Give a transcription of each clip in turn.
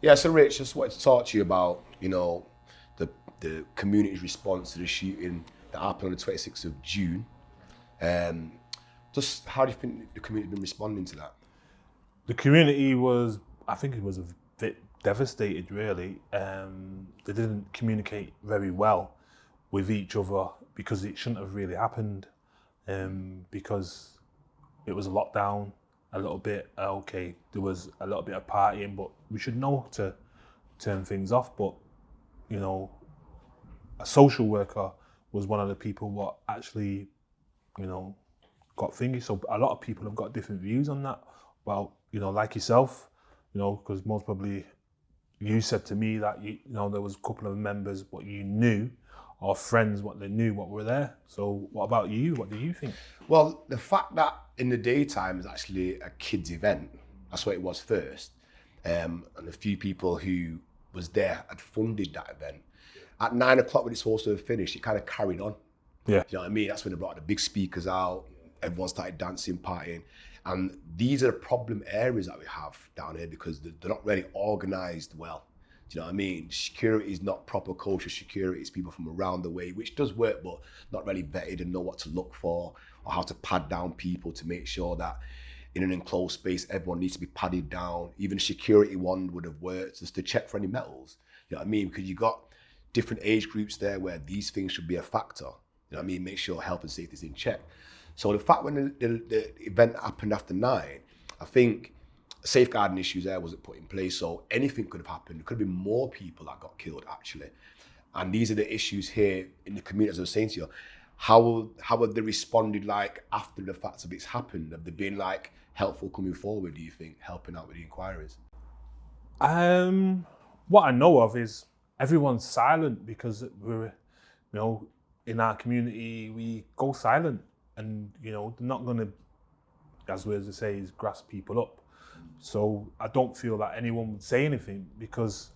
Yeah, so Rich, just wanted to talk to you about, the community's response to the shooting that happened on the 26th of June. Um, just how do you think the community been responding to that? The community was, I think it was a bit devastated really. They didn't communicate very well with each other because it shouldn't have really happened, because it was a lockdown a little bit. Okay, there was a little bit of partying, but we should know to turn things off. But, you know, a social worker was one of the people what actually, got thingy. So a lot of people have got different views on that. Well, like yourself, because most probably you said to me that there was a couple of members what you knew, or friends what they knew what were there. So what about you? What do you think? Well, the fact that in the daytime is actually a kids' event, that's what it was first, and a few people who was there had funded that event. At 9 o'clock when it's supposed to have finished, it kind of carried on. Yeah. You know what I mean? That's when they brought the big speakers out, everyone started dancing, partying. And these are the problem areas that we have down here because they're not really organised well. Do you know what I mean? Security is not proper culture security. It's people from around the way, which does work, but not really vetted and know what to look for or how to pad down people to make sure that in an enclosed space, everyone needs to be padded down. Even a security one would have worked just to check for any metals. You know what I mean? Because you got different age groups there where these things should be a factor. You know what I mean? Make sure health and safety is in check. So the fact when the event happened after 9, I think safeguarding issues there wasn't put in place. So anything could have happened. There could have been more people that got killed actually. And these are the issues here in the community, as I was saying to you. How have they responded like after the facts of it's happened? Have they been like helpful coming forward, do you think, helping out with the inquiries? What I know of is everyone's silent because we're, in our community, we go silent and, they're not going to, as we say, is grass people up. So I don't feel that anyone would say anything because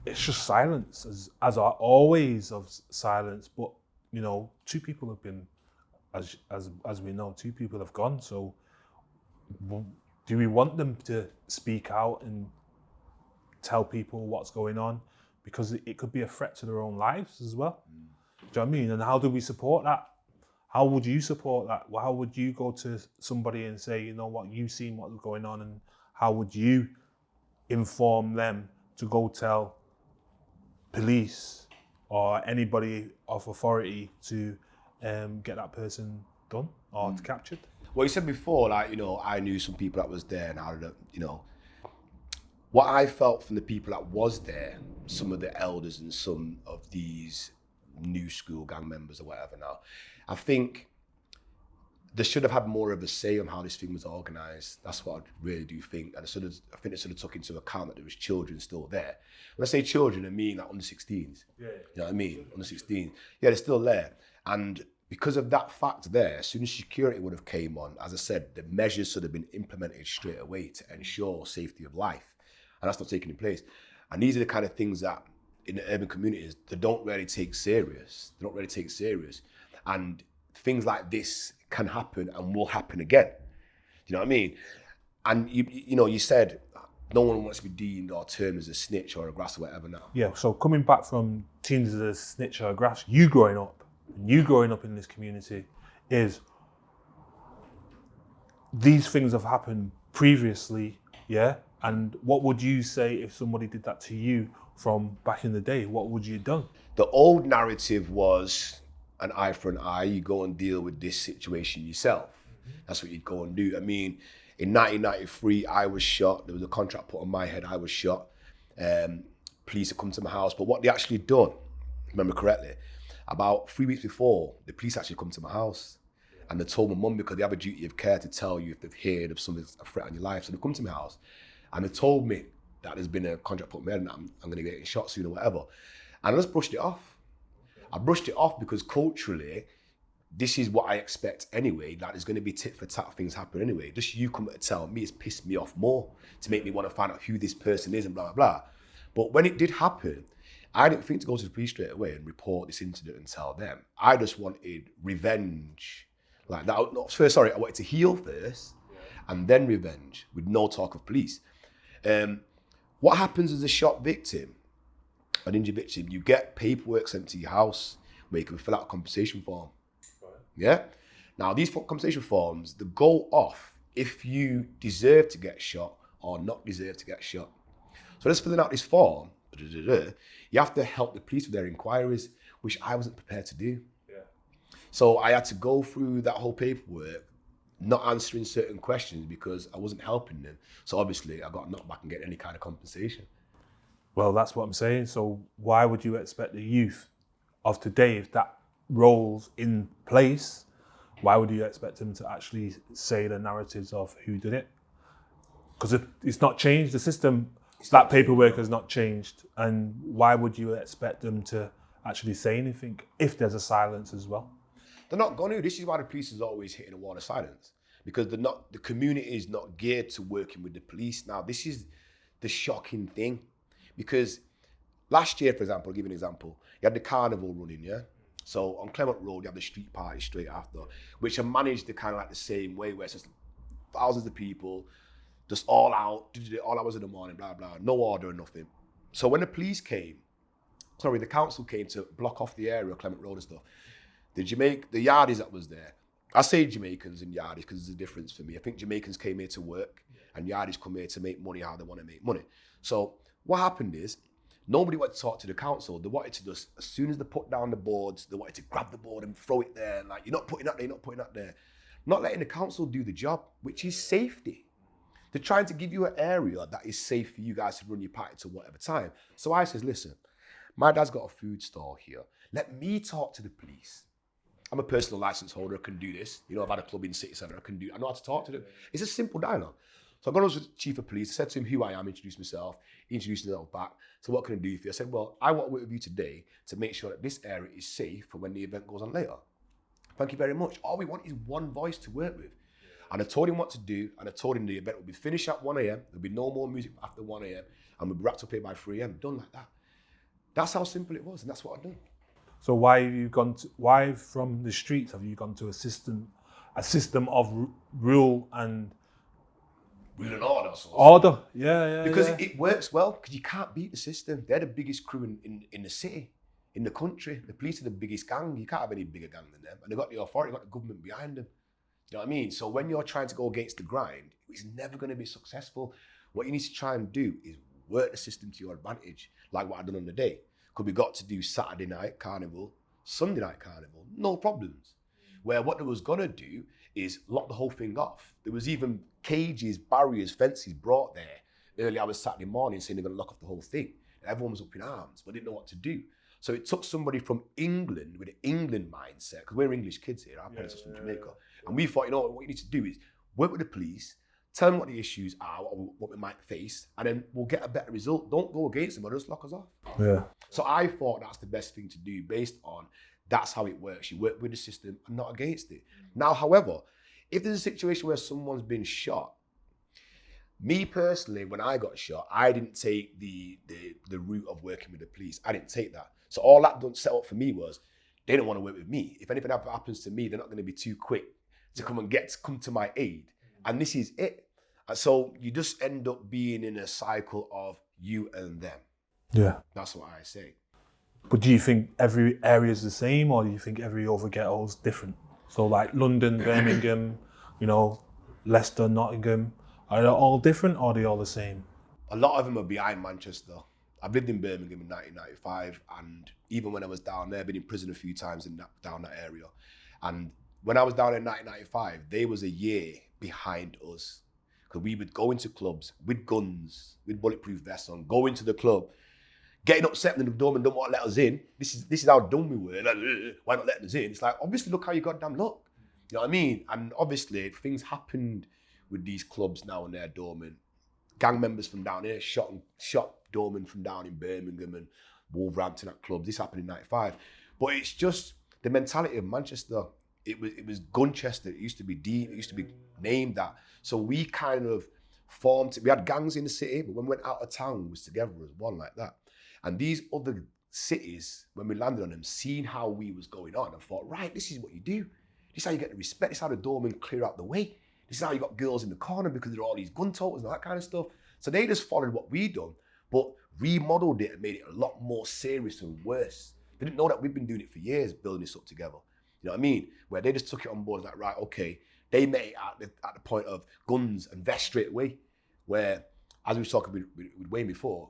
it's just silence, as are always of silence. But, two people have been, as we know, 2 people have gone. So do we want them to speak out and tell people what's going on? Because it could be a threat to their own lives as well. Do you know what I mean? And how do we support that? How would you support that? How would you go to somebody and say, you know what, you've seen what's going on, and how would you inform them to go tell police or anybody of authority to get that person done or captured? Well, you said before, I knew some people that was there and how did what I felt from the people that was there, some of the elders and some of these new school gang members or whatever now, I think they should have had more of a say on how this thing was organised. That's what I really do think. And I think they should have took into account that there was children still there. When I say children, I mean like under 16s. Yeah. You know what I mean? Under 16. Yeah, they're still there. And because of that fact there, as soon as security would have came on, as I said, the measures should have been implemented straight away to ensure safety of life. And that's not taking place. And these are the kind of things that in the urban communities, they don't really take serious. They don't really take serious. And things like this can happen and will happen again. Do you know what I mean? And you said no one wants to be deemed or termed as a snitch or a grass or whatever now. Yeah, so coming back from teens as a snitch or a grass, you growing up in this community, is these things have happened previously, yeah? And what would you say if somebody did that to you from back in the day? What would you have done? The old narrative was an eye for an eye. You go and deal with this situation yourself. That's what you'd go and do. I mean, in 1993, I was shot. There was a contract put on my head. I was shot. Police had come to my house. But what they actually done, remember correctly, about 3 weeks before, the police actually come to my house. And they told my mum, because they have a duty of care to tell you if they've heard of something, a threat on your life. So they come to my house and they told me that there's been a contract put on my head and I'm going to get shot soon or whatever. And I just brushed it off. I brushed it off because culturally, this is what I expect anyway. Like there's going to be tit for tat things happen anyway. Just you come to tell me, it's pissed me off more to make me want to find out who this person is and blah, blah, blah. But when it did happen, I didn't think to go to the police straight away and report this incident and tell them. I just wanted revenge. Like that, I wanted to heal first and then revenge with no talk of police. What happens as a shot victim, an injured victim? You get paperwork sent to your house where you can fill out a compensation form. Right. Yeah? Now, these compensation forms, they go off if you deserve to get shot or not deserve to get shot. So just filling out this form, you have to help the police with their inquiries, which I wasn't prepared to do. Yeah. So I had to go through that whole paperwork, not answering certain questions because I wasn't helping them. So obviously I got knocked back and get any kind of compensation. Well, that's what I'm saying. So why would you expect the youth of today, if that role's in place, why would you expect them to actually say the narratives of who did it? Because it's not changed. The system, that paperwork has not changed. And why would you expect them to actually say anything if there's a silence as well? They're not going to. This is why the police is always hitting a wall of silence, because the community is not geared to working with the police. Now, this is the shocking thing, because last year, for example, I'll give you an example. You had the carnival running, yeah? So on Clement Road, you have the street party straight after, which are managed the kind of like the same way, where it's just thousands of people, just all out, all hours of the morning, blah, blah, no order or nothing. So when the council came to block off the area of Clement Road and stuff, the Yardies that was there, I say Jamaicans and Yardies because there's a difference for me. I think Jamaicans came here to work and Yardies come here to make money how they want to make money. So what happened is, nobody wanted to talk to the council. They wanted to just, as soon as they put down the boards, they wanted to grab the board and throw it there. Like, you're not putting that there, you're not putting that there. Not letting the council do the job, which is safety. They're trying to give you an area that is safe for you guys to run your party to whatever time. So I says, listen, my dad's got a food stall here. Let me talk to the police. I'm a personal license holder, I can do this. You know, I've had a club in City Centre, I know how to talk to them. It's a simple dialogue. So I got to the chief of police, I said to him who I am, introduced myself, he introduced himself back. So what can I do for you? I said, well, I want to work with you today to make sure that this area is safe for when the event goes on later. Thank you very much. All we want is one voice to work with. And I told him what to do, and I told him the event will be finished at 1 a.m. There'll be no more music after 1 a.m. and we'll be wrapped up here by 3 a.m. Done like that. That's how simple it was, and that's what I've done. So why from the streets have you gone to a system of rule and order? Order, yeah. Because it works well, because you can't beat the system. They're the biggest crew in the city, in the country. The police are the biggest gang. You can't have any bigger gang than them. And they've got the authority, they've got the government behind them. You know what I mean? So when you're trying to go against the grind, it's never going to be successful. What you need to try and do is work the system to your advantage, like what I've done on the day. Because we got to do Saturday night carnival, Sunday night carnival, no problems. Where what they was gonna do is lock the whole thing off. There was even cages, barriers, fences brought there early hours Saturday morning saying they're gonna lock off the whole thing. And everyone was up in arms, but didn't know what to do. So it took somebody from England with an England mindset, because we're English kids here, our parents are from Jamaica. And we thought, you know what you need to do is work with the police, tell them what the issues are, what we might face, and then we'll get a better result. Don't go against them or just lock us off. Yeah. So I thought that's the best thing to do based on that's how it works. You work with the system and not against it. Now, however, if there's a situation where someone's been shot, me personally, when I got shot, I didn't take the route of working with the police. I didn't take that. So all that done set up for me was they don't want to work with me. If anything happens to me, they're not going to be too quick to come to my aid. And this is it. And so you just end up being in a cycle of you and them. Yeah. That's what I say. But do you think every area is the same, or do you think every other ghetto is different? So like London, Birmingham, Leicester, Nottingham, are they all different or are they all the same? A lot of them are behind Manchester. I've lived in Birmingham in 1995, and even when I was down there, I've been in prison a few times down that area. And when I was down in 1995, they was a year behind us. Because we would go into clubs with guns, with bulletproof vests on, go into the club, getting upset when the doorman don't want to let us in. This is how dumb we were. Like, why not letting us in? It's like, obviously, look how you goddamn look. You know what I mean? And obviously, things happened with these clubs now and their doormen. Gang members from down here shot doormen from down in Birmingham and Wolverhampton at clubs. This happened in 95. But it's just the mentality of Manchester. It was Gunchester. It used to be Dean. It used to be named that. So we kind of formed. We had gangs in the city, but when we went out of town, we was together as one like that. And these other cities, when we landed on them, seeing how we was going on, and thought, right, this is what you do. This is how you get the respect. This is how the doormen clear out the way. This is how you got girls in the corner because there are all these gun totals and all that kind of stuff. So they just followed what we done. but remodeled it and made it a lot more serious and worse. They didn't know that we've been doing it for years, building this up together. You know what I mean? Where they just took it on board, like, right, okay. They met it at the point of guns and vests straight away. Where, as we were talking with Wayne before,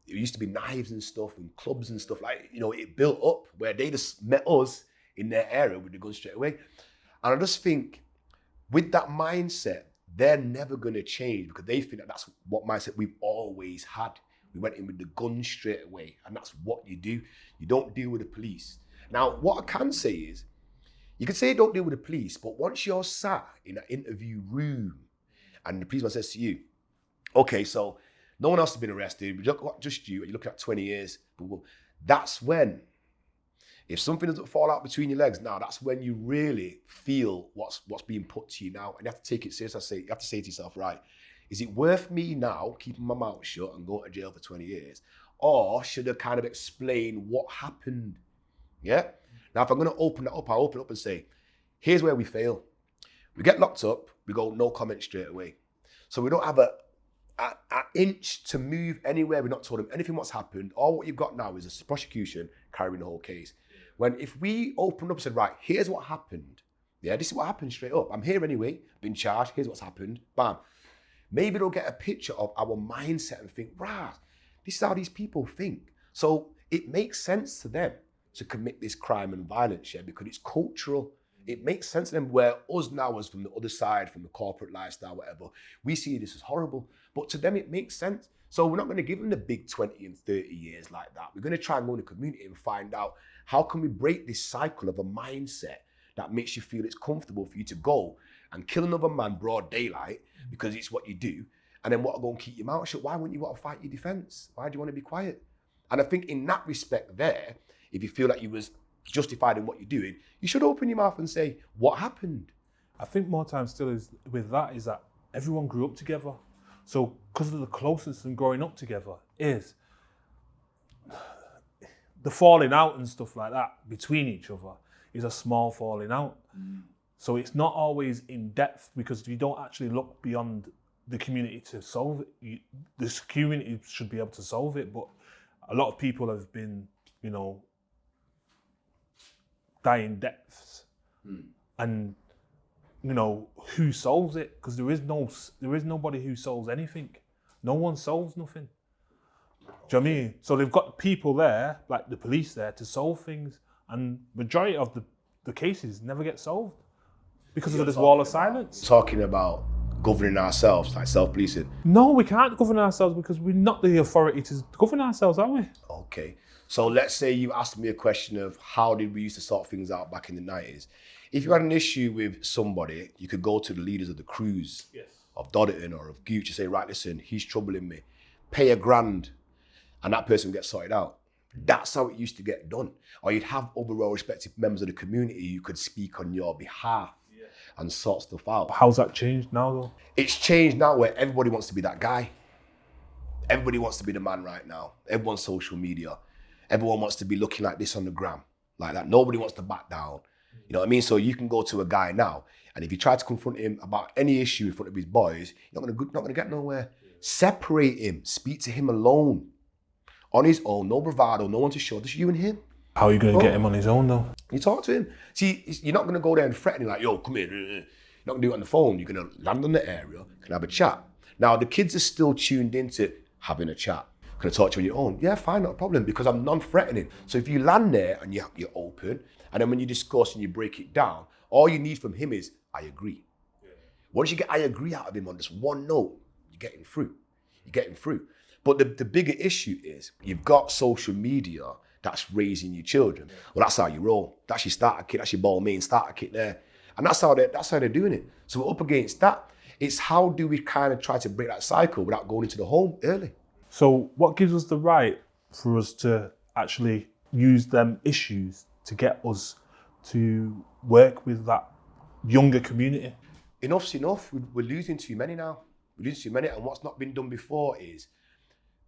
it used to be knives and stuff and clubs and stuff, like, you know, it built up where they just met us in their area with the guns straight away. And I just think with that mindset, they're never gonna change because they think that that's what mindset we've always had. We went in with the gun straight away, and that's what you do. You don't deal with the police. Now, what I can say is, you can say don't deal with the police, but once you're sat in an interview room and the policeman says to you, okay, so no one else has been arrested, just you, and you're looking at 20 years, that's when, if something doesn't fall out between your legs now, that's when you really feel what's being put to you now, and you have to take it seriously. You have to say to yourself, right, is it worth me now keeping my mouth shut and going to jail for 20 years? Or should I kind of explain what happened? Yeah? Now, if I'm going to open that up, I'll open it up and say, here's where we fail. We get locked up, we go no comment straight away. So we don't have an inch to move anywhere. We're not told them anything what's happened. All what you've got now is a prosecution carrying the whole case. When if we open up and said, right, here's what happened. Yeah, this is what happened straight up. I'm here anyway, been charged, here's what's happened, bam. Maybe they'll get a picture of our mindset and think, right, this is how these people think. So it makes sense to them to commit this crime and violence, yeah, because it's cultural. It makes sense to them, where us now as from the other side, from the corporate lifestyle, whatever, we see this as horrible. But to them, it makes sense. So we're not going to give them the big 20 and 30 years like that. We're going to try and go in the community and find out how can we break this cycle of a mindset that makes you feel it's comfortable for you to go and kill another man broad daylight because it's what you do, and then what, go and keep your mouth shut? Why wouldn't you want to fight your defense? Why do you want to be quiet? And I think in that respect there, if you feel like you was justified in what you're doing, you should open your mouth and say, what happened? I think more time still is with that is that everyone grew up together. So because of the closeness and growing up together is the falling out and stuff like that between each other is a small falling out. So it's not always in depth because you don't actually look beyond the community to solve it. This community should be able to solve it, but a lot of people have been, you know, dying depths. And you know, who solves it? Because there is nobody who solves anything. No one solves nothing. Do you know what I mean? So they've got people there, like the police there, to solve things, and majority of the cases never get solved because of this wall of silence. Talking about governing ourselves, like self-policing. No, we can't govern ourselves because we're not the authority to govern ourselves, are we? Okay. So let's say you asked me a question of how did we used to sort things out back in the 90s. If you had an issue with somebody, you could go to the leaders of the crews, of Dodderton or of Gooch, and say, right, listen, he's troubling me. Pay $1,000 and that person gets sorted out. That's how it used to get done. Or you'd have other well-respected members of the community who could speak on your behalf and sort stuff out. How's that changed now though? It's changed now where everybody wants to be that guy. Everybody wants to be the man right now. Everyone's social media. Everyone wants to be looking like this on the gram, like that. Nobody wants to back down. You know what I mean? So you can go to a guy now, and if you try to confront him about any issue in front of his boys, you're not gonna get nowhere. Separate him, speak to him alone, on his own, no bravado, no one to show, just you and him. How are you gonna get him on his own though? You talk to him. See, you're not gonna go there and threaten him like, yo, come here. You're not gonna do it on the phone. You're gonna land on the area, can have a chat. Now, the kids are still tuned into having a chat. Can I talk to you on your own? Yeah, fine, not a problem, because I'm non-threatening. So if you land there and you're open, and then when you discuss and you break it down, all you need from him is, I agree. Once you get I agree out of him on this one note, you're getting through. But the bigger issue is, you've got social media that's raising your children. Well, that's how you roll. That's your starter kit, that's your ball main starter kit there. And that's how they're doing it. So we're up against that. It's how do we kind of try to break that cycle without going into the home early? So what gives us the right for us to actually use them issues to get us to work with that younger community? Enough's enough. We're losing too many now. We're losing too many, and what's not been done before is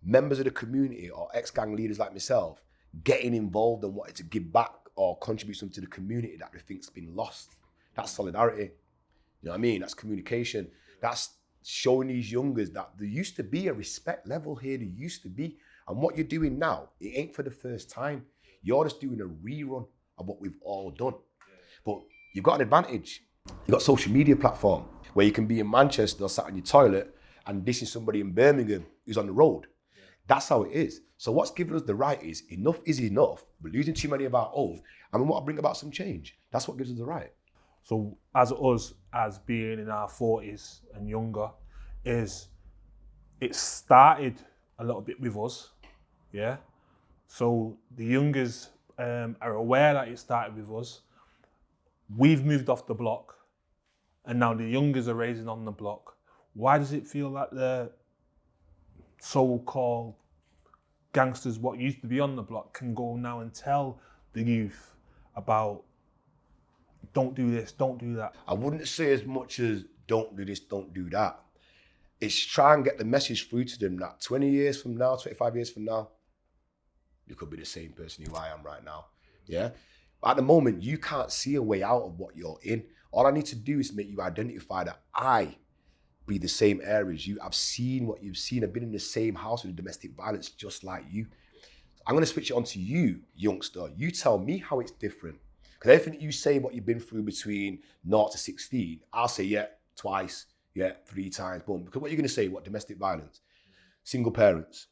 members of the community or ex-gang leaders like myself getting involved and wanting to give back or contribute something to the community that they think's been lost. That's solidarity. You know what I mean? That's communication. That's showing these youngers that there used to be a respect level here, there used to be. And what you're doing now, it ain't for the first time. You're just doing a rerun of what we've all done. But you've got an advantage. You've got a social media platform where you can be in Manchester or sat on your toilet and dissing somebody in Birmingham who's on the road. That's how it is. So what's given us the right is enough is enough. We're losing too many of our own, and we want to bring about some change. That's what gives us the right. So as us, as being in our 40s and younger, it started a little bit with us, yeah? So the youngers are aware that it started with us. We've moved off the block, and now the youngers are raising on the block. Why does it feel like the so-called gangsters, what used to be on the block, can go now and tell the youth about don't do this, don't do that? I wouldn't say as much as don't do this, don't do that. It's try and get the message through to them that 20 years from now, 25 years from now, you could be the same person who I am right now, yeah? But at the moment, you can't see a way out of what you're in. All I need to do is make you identify that I be the same areas you. I've seen what you've seen. I've been in the same house with domestic violence just like you. I'm gonna switch it on to you, youngster. You tell me how it's different. Because everything that you say, what you've been through between 0 to 16, I'll say, yeah, twice, yeah, 3 times, boom. Because what you're gonna say, what, domestic violence, single parents,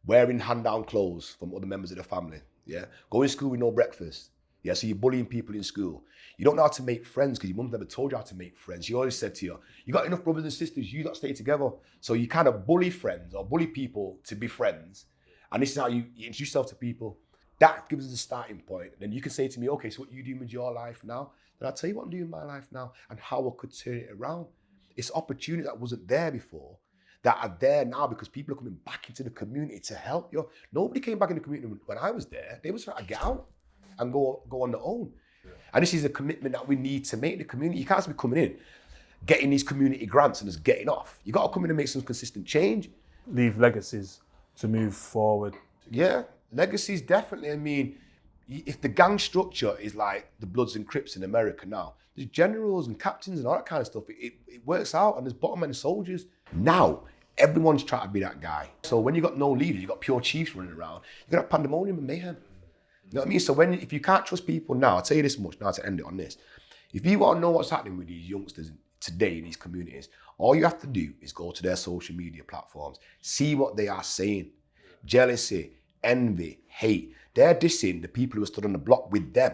wearing hand-down clothes from other members of the family, yeah? Going to school with no breakfast, yeah? So you're bullying people in school. You don't know how to make friends because your mum never told you how to make friends. She always said to you, you got enough brothers and sisters, you don't stay together. So you kind of bully friends or bully people to be friends. And this is how you introduce yourself to people. That gives us a starting point. Then you can say to me, okay, so what you doing with your life now? Then I'll tell you what I'm doing in my life now and how I could turn it around. It's opportunity that wasn't there before that are there now because people are coming back into the community to help you. Nobody came back in the community when I was there. They was trying to get out and go on their own. And this is a commitment that we need to make in the community. You can't just be coming in, getting these community grants and just getting off. You got to come in and make some consistent change. Leave legacies to move forward. Yeah, legacies definitely. I mean, if the gang structure is like the Bloods and Crips in America now, there's generals and captains and all that kind of stuff. It works out, and there's bottom end soldiers. Now, everyone's trying to be that guy. So when you got no leaders, you got pure chiefs running around, you're gonna have pandemonium and mayhem. You know what I mean? So if you can't trust people now, I'll tell you this much now to end it on this. If you want to know what's happening with these youngsters today in these communities, all you have to do is go to their social media platforms, see what they are saying. Jealousy, envy, hate. They're dissing the people who are stood on the block with them,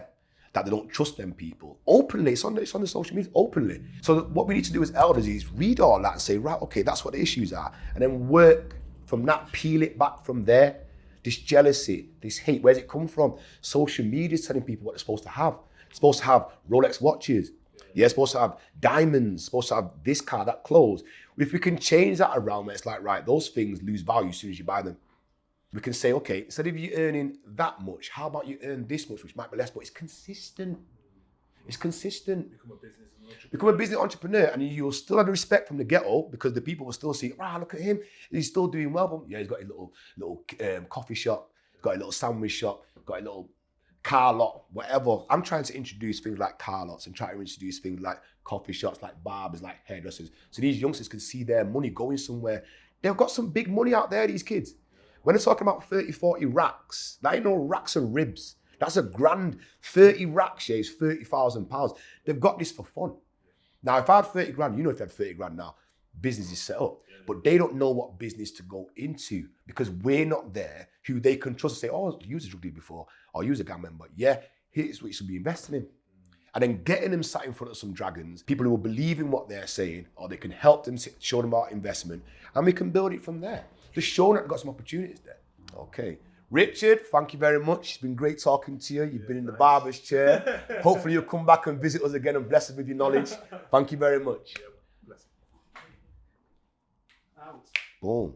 that they don't trust them people. Openly, it's on the social media, openly. So what we need to do as elders is read all that and say, right, okay, that's what the issues are. And then work from that, peel it back from there. This jealousy, this hate, where's it come from? Social media is telling people what they're supposed to have. It's supposed to have Rolex watches. Yeah, it's supposed to have diamonds, supposed to have this car, that clothes. If we can change that around where it's like, right, those things lose value as soon as you buy them. We can say, okay, instead of you earning that much, how about you earn this much, which might be less, but it's consistent. It's consistent. Become a business entrepreneur, and you'll still have the respect from the ghetto because the people will still see, wow, look at him, he's still doing well. But yeah, he's got a little coffee shop, got a little sandwich shop, got a little car lot, whatever. I'm trying to introduce things like car lots and trying to introduce things like coffee shops, like barbers, like hairdressers. So these youngsters can see their money going somewhere. They've got some big money out there, these kids. When they're talking about 30, 40 racks, that ain't no racks and ribs. That's a grand. 30 racks, yeah, is £30,000. They've got this for fun. Now, if I had 30 grand, you know if they had 30 grand now, business is set up. But they don't know what business to go into because we're not there who they can trust and say, oh, use a drug dealer before, or use a gang member. Yeah, here's what you should be investing in. And then getting them sat in front of some dragons, people who will believe in what they're saying, or they can help them, show them about investment, and we can build it from there. Just showing that they've got some opportunities there. Okay. Richard, thank you very much. It's been great talking to you. You've been in the barber's chair. Hopefully you'll come back and visit us again and bless us with your knowledge. Thank you very much. Out. Boom.